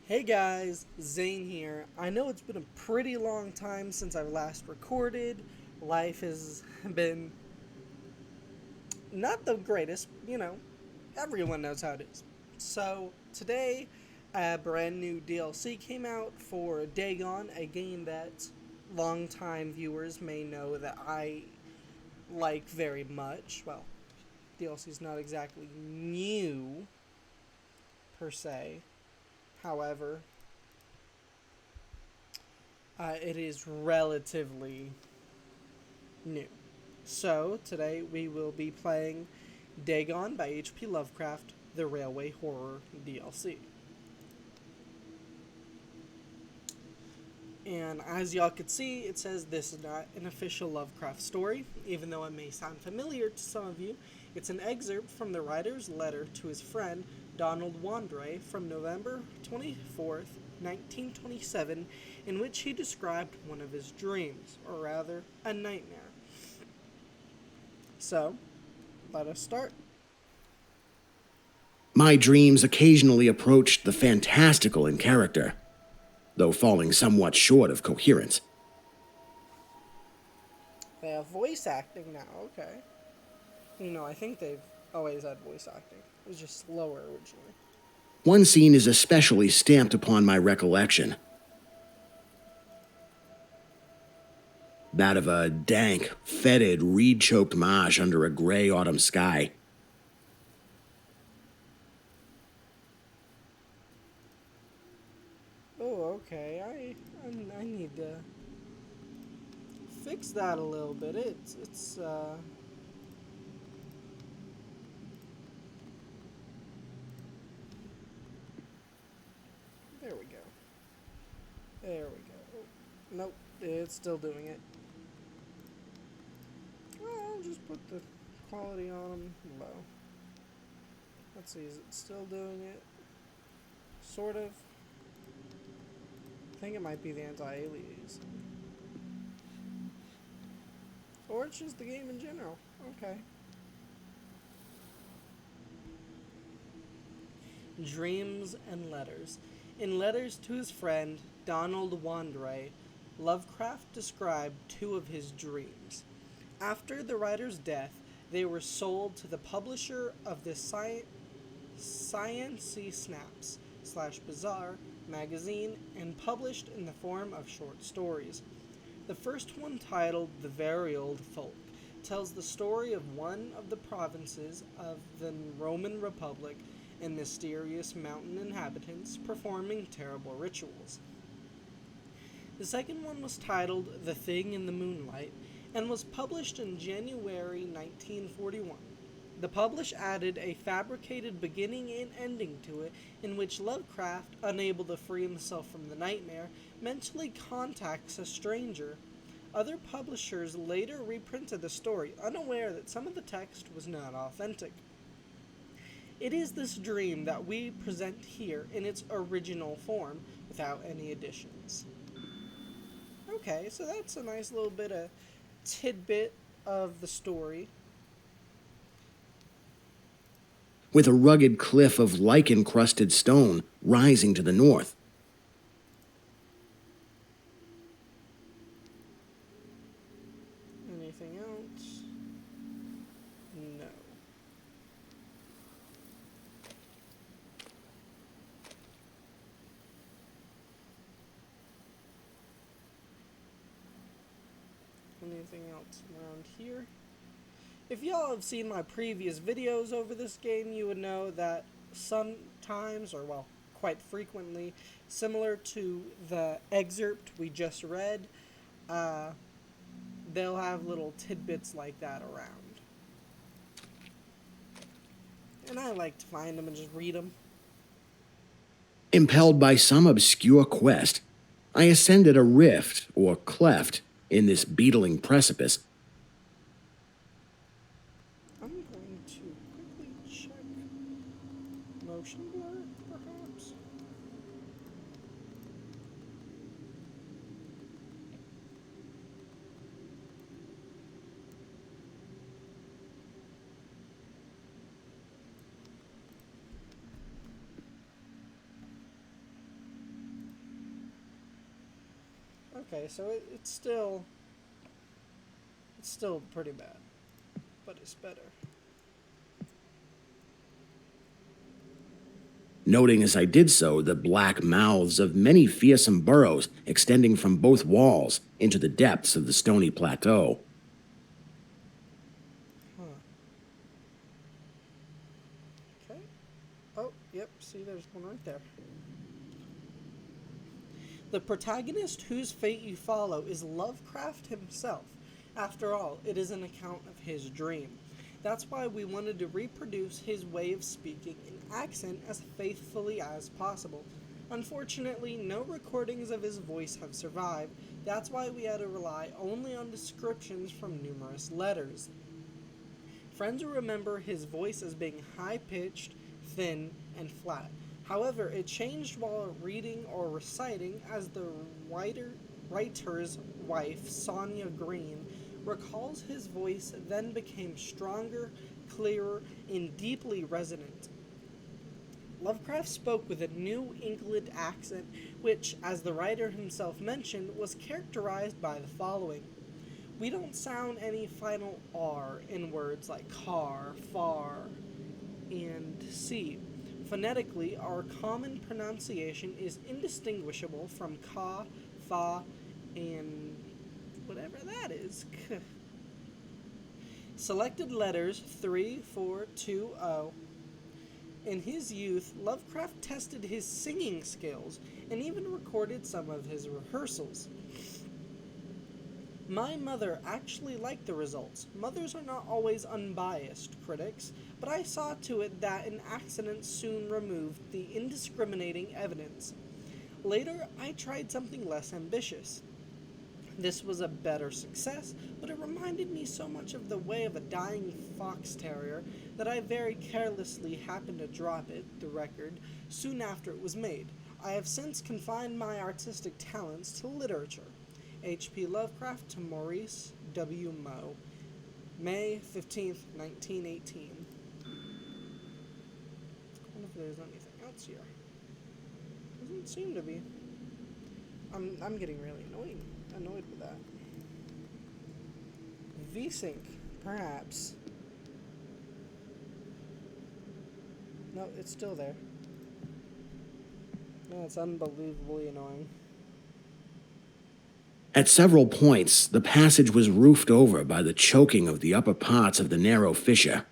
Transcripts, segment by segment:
Hey guys, Zane here. I know it's been a pretty long time since I've last recorded. Life has been not the greatest, everyone knows how it is. So, today, a brand new DLC came out for Dagon, a game that longtime viewers may know that I like very much. Well, DLC is not exactly new, per se. However, it is relatively new. So, today we will be playing Dagon by H.P Lovecraft, the Railway Horror DLC. And as y'all could see, it says this is not an official Lovecraft story, even though it may sound familiar to some of you. It's an excerpt from the writer's letter to his friend Donald Wandray from November 24th, 1927, in which he described one of his dreams, or rather, a nightmare. So, let us start. My dreams occasionally approached the fantastical in character, though falling somewhat short of coherence. They have voice acting now, okay. I think they've always had voice acting. It was just slower originally. One scene is especially stamped upon my recollection. That of a dank, fetid, reed-choked marsh under a gray autumn sky. Oh, okay. I need to fix that a little bit. It's. There we go. There we go. Oh, nope, it's still doing it. Well, I'll just put the quality on them low. Let's see, is it still doing it? Sort of. I think it might be the anti-aliasing. Or it's just the game in general. Okay. Dreams and Letters. In letters to his friend, Donald Wandray, Lovecraft described two of his dreams. After the writer's death, they were sold to the publisher of the Sciency Snaps / Bizarre magazine and published in the form of short stories. The first one, titled The Very Old Folk, tells the story of one of the provinces of the Roman Republic and mysterious mountain inhabitants performing terrible rituals. The second one was titled The Thing in the Moonlight and was published in January 1941. The publish added a fabricated beginning and ending to it, in which Lovecraft, unable to free himself from the nightmare, mentally contacts a stranger. Other publishers later reprinted the story, unaware that some of the text was not authentic. It is this dream that we present here in its original form, without any additions. Okay, so that's a nice little bit of tidbit of the story. With a rugged cliff of lichen-crusted stone rising to the north. Anything else? No. Anything else around here? If y'all have seen my previous videos over this game, you would know that sometimes, or well, quite frequently, similar to the excerpt we just read, they'll have little tidbits like that around. And I like to find them and just read them. Impelled by some obscure quest, I ascended a rift, or cleft, in this beetling precipice. I'm going to quickly check motion blur, perhaps. Okay, so it's still pretty bad, but it's better. Noting as I did so the black mouths of many fearsome burrows extending from both walls into the depths of the stony plateau. Huh. Okay. Oh, yep, see, there's one right there. The protagonist whose fate you follow is Lovecraft himself. After all, it is an account of his dream. That's why we wanted to reproduce his way of speaking in accent as faithfully as possible. Unfortunately, no recordings of his voice have survived. That's why we had to rely only on descriptions from numerous letters. Friends will remember his voice as being high-pitched, thin, and flat. However, it changed while reading or reciting, as the writer's wife, Sonia Green, recalls his voice then became stronger, clearer, and deeply resonant. Lovecraft spoke with a New England accent, which, as the writer himself mentioned, was characterized by the following. We don't sound any final R in words like car, far, and see. Phonetically, our common pronunciation is indistinguishable from ka, fa, and whatever that is. K. Selected letters 3, 4, 2, 0. In his youth, Lovecraft tested his singing skills and even recorded some of his rehearsals. My mother actually liked the results. Mothers are not always unbiased critics, but I saw to it that an accident soon removed the indiscriminating evidence. Later, I tried something less ambitious. This was a better success, but it reminded me so much of the way of a dying fox terrier that I very carelessly happened to drop it, the record, soon after it was made. I have since confined my artistic talents to literature. H.P. Lovecraft to Maurice W. Moe. May 15th, 1918. I wonder if there's anything else here. Doesn't seem to be. I'm getting really annoyed with that. VSync, perhaps. No, it's still there. No, it's unbelievably annoying. At several points, the passage was roofed over by the choking of the upper parts of the narrow fissure.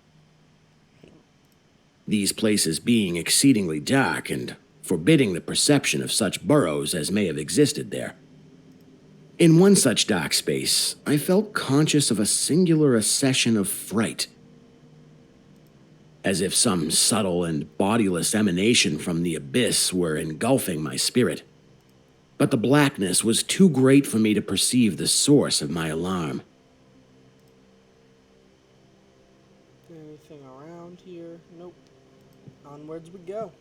These places being exceedingly dark and forbidding the perception of such burrows as may have existed there. In one such dark space, I felt conscious of a singular accession of fright, as if some subtle and bodiless emanation from the abyss were engulfing my spirit. But the blackness was too great for me to perceive the source of my alarm. Anything around here? Nope. Onwards we go.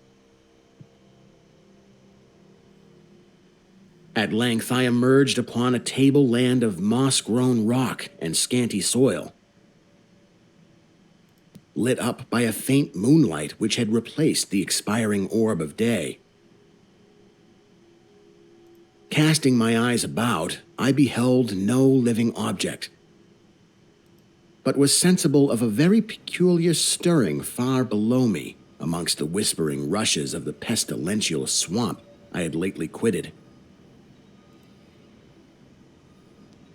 At length I emerged upon a tableland of moss-grown rock and scanty soil, lit up by a faint moonlight which had replaced the expiring orb of day. Casting my eyes about, I beheld no living object, but was sensible of a very peculiar stirring far below me amongst the whispering rushes of the pestilential swamp I had lately quitted.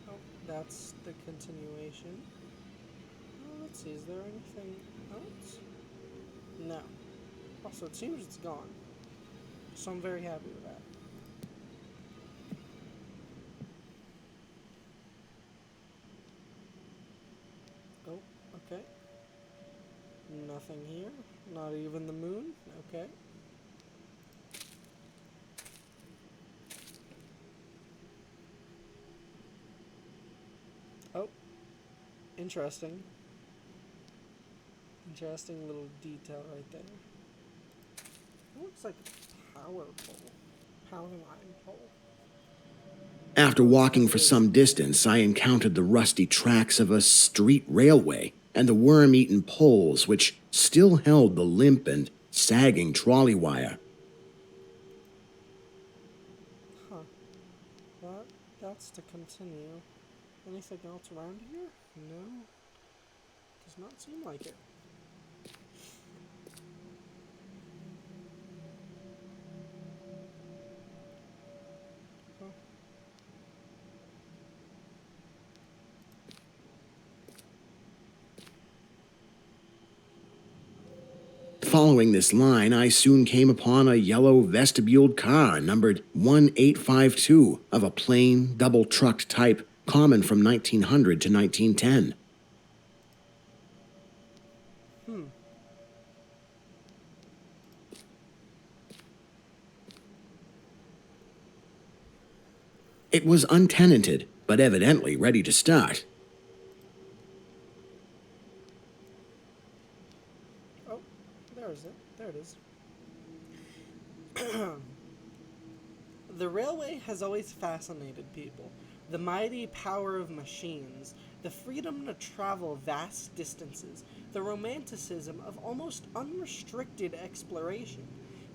Oh, that's the continuation. Oh, let's see, is there anything else? No. Also, it seems it's gone. So I'm very happy with that. Oh, okay. Nothing here. Not even the moon. Okay. Oh, interesting. Interesting little detail right there. It looks like a power pole. Power line pole. After walking for some distance, I encountered the rusty tracks of a street railway and the worm-eaten poles which still held the limp and sagging trolley wire. Huh. What? That's to continue. Anything else around here? No. Does not seem like it. Oh. Following this line, I soon came upon a yellow vestibuled car numbered 1852 of a plain, double-trucked type common from 1900 to 1910. It was untenanted, but evidently ready to start. Oh, there's it. There it is. The railway has always fascinated people. The mighty power of machines, the freedom to travel vast distances, the romanticism of almost unrestricted exploration.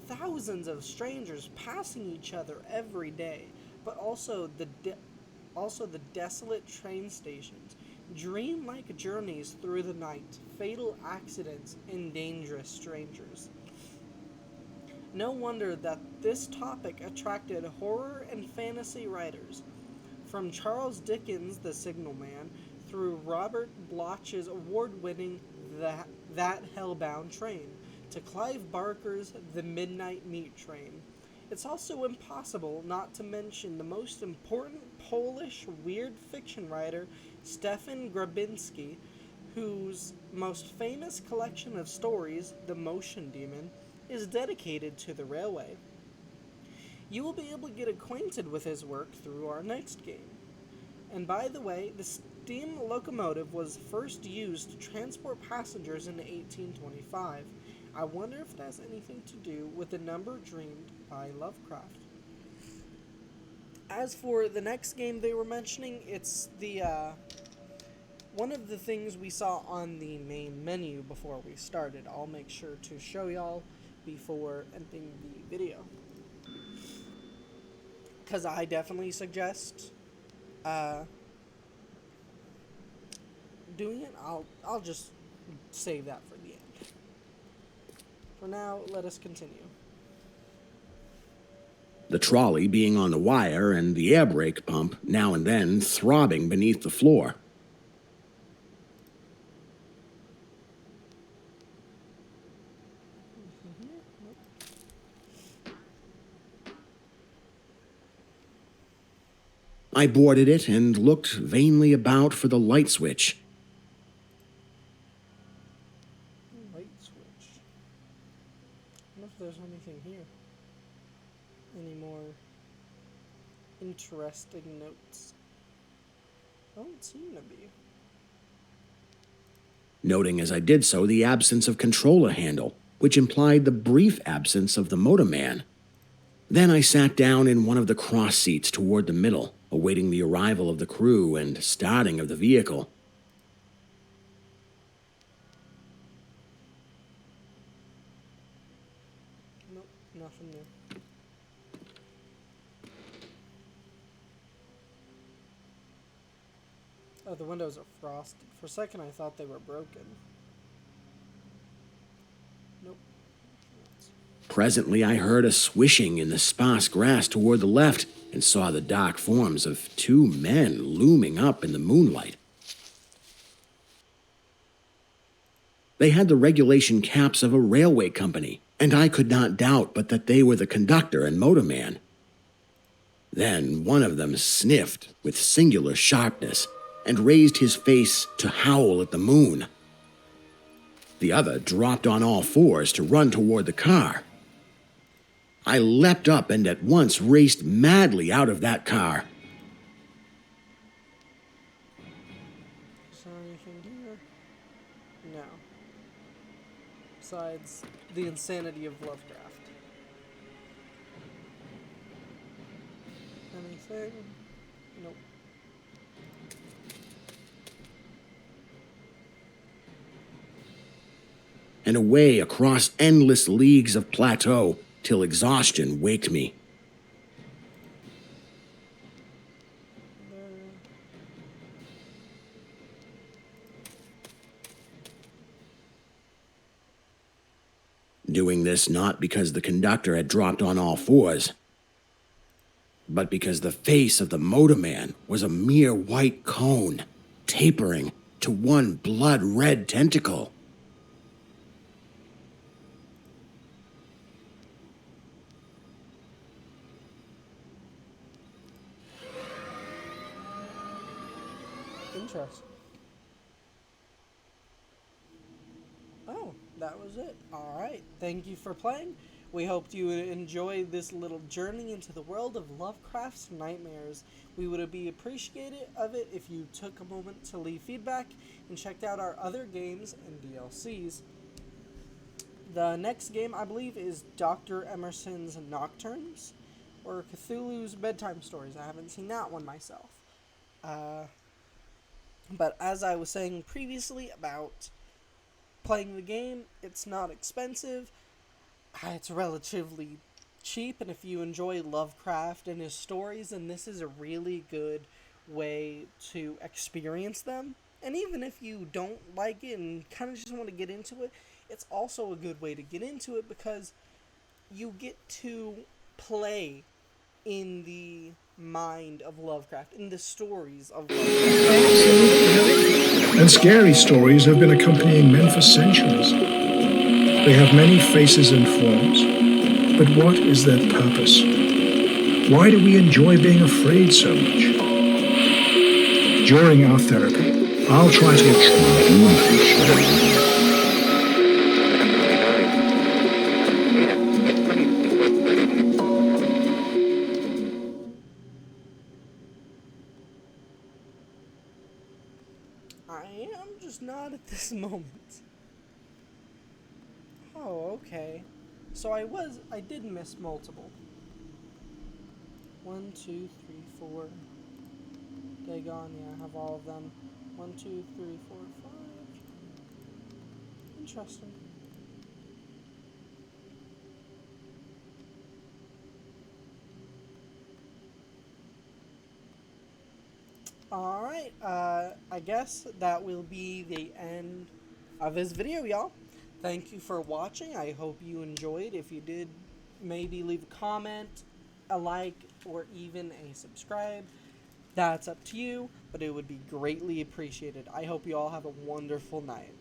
Thousands of strangers passing each other every day, but also the desolate train stations, dream-like journeys through the night, fatal accidents, and dangerous strangers. No wonder that this topic attracted horror and fantasy writers, from Charles Dickens' The Signalman through Robert Bloch's award-winning That Hellbound Train to Clive Barker's The Midnight Meat Train. It's also impossible not to mention the most important Polish weird fiction writer, Stefan Grabinski, whose most famous collection of stories, The Motion Demon, is dedicated to the railway. You will be able to get acquainted with his work through our next game. And by the way, the steam locomotive was first used to transport passengers in 1825. I wonder if it has anything to do with the number dreamed by Lovecraft. As for the next game they were mentioning, it's the one of the things we saw on the main menu before we started. I'll make sure to show y'all before ending the video, because I definitely suggest doing it. I'll just save that for the end. For now, let us continue. The trolley being on the wire and the air brake pump now and then throbbing beneath the floor. I boarded it and looked vainly about for the light switch. Light switch. I wonder if there's anything here. Any more interesting notes? Don't seem to be. Noting as I did so the absence of controller handle, which implied the brief absence of the motorman. Then I sat down in one of the cross seats toward the middle, awaiting the arrival of the crew and starting of the vehicle. Nope, nothing new. Oh, the windows are frosted. For a second I thought they were broken. Nope. Presently I heard a swishing in the sparse grass toward the left and saw the dark forms of two men looming up in the moonlight. They had the regulation caps of a railway company, and I could not doubt but that they were the conductor and motorman. Then one of them sniffed with singular sharpness and raised his face to howl at the moon. The other dropped on all fours to run toward the car. I leapt up and at once raced madly out of that car. Is there anything here? No. Besides the insanity of Lovecraft. Anything? Nope. And away across endless leagues of plateau till exhaustion waked me. doing this not because the conductor had dropped on all fours, but because the face of the motorman was a mere white cone, tapering to one blood-red tentacle. Interesting. Oh, that was it. Alright, thank you for playing. We hoped you would enjoy this little journey into the world of Lovecraft's nightmares. We would be appreciative of it if you took a moment to leave feedback and checked out our other games and DLCs. The next game, I believe, is Dr. Emerson's Nocturnes, or Cthulhu's Bedtime Stories. I haven't seen that one myself. But as I was saying previously about playing the game, it's not expensive. It's relatively cheap, and if you enjoy Lovecraft and his stories, then this is a really good way to experience them. And even if you don't like it and kind of just want to get into it, it's also a good way to get into it because you get to play in the mind of Lovecraft, in the stories of Lovecraft. And scary stories have been accompanying men for centuries. They have many faces and forms, but what is their purpose? Why do we enjoy being afraid so much? During our therapy, I'll try to I am just not at this moment. Oh, okay. So I did miss multiple. 1, 2, 3, 4. Dagon, yeah, I have all of them. 1, 2, 3, 4, 5. Interesting. Alright, I guess that will be the end of this video, y'all. Thank you for watching. I hope you enjoyed. If you did, maybe leave a comment, a like, or even a subscribe. That's up to you, but it would be greatly appreciated. I hope you all have a wonderful night.